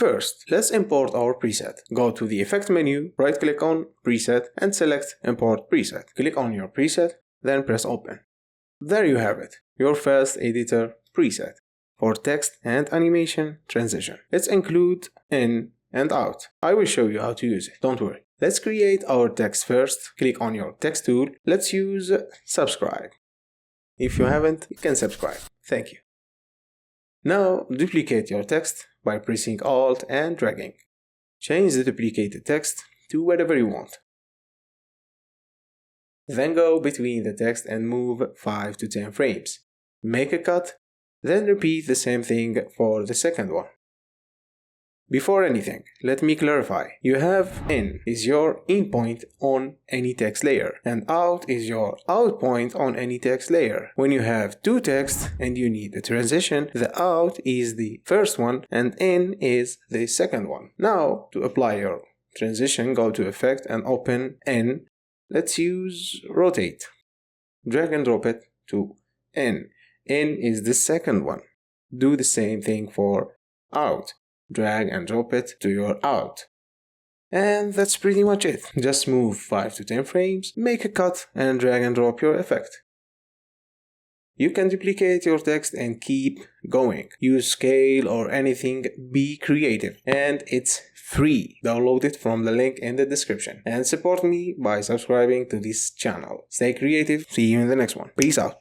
First, let's import our preset. Go to the Effect menu, right-click on Preset and select Import Preset. Click on your preset, then press Open. There you have it, your first editor preset for text and animation transition. Let's include in and out. I will show you how to use it, don't worry. Let's create our text first. Click on your text tool. Let's use subscribe. If you haven't, you can subscribe. Thank you. Now duplicate your text by pressing Alt and dragging. Change the duplicated text to wherever you want. Then go between the text and move 5 to 10 frames. Make a cut, then repeat the same thing for the second one. Before anything, let me clarify. You have in is your in point on any text layer and out is your out point on any text layer. When you have two texts and you need a transition, the out is the first one and in is the second one. Now, to apply your transition, go to Effect and open in. Let's use Rotate. Drag and drop it to in. In is the second one. Do the same thing for out. Drag and drop it to your out. And that's pretty much it. Just move 5 to 10 frames, make a cut and drag and drop your effect. You can duplicate your text and keep going. Use scale or anything, be creative. And it's free. Download it from the link in the description. And support me by subscribing to this channel. Stay creative. See you in the next one. Peace out.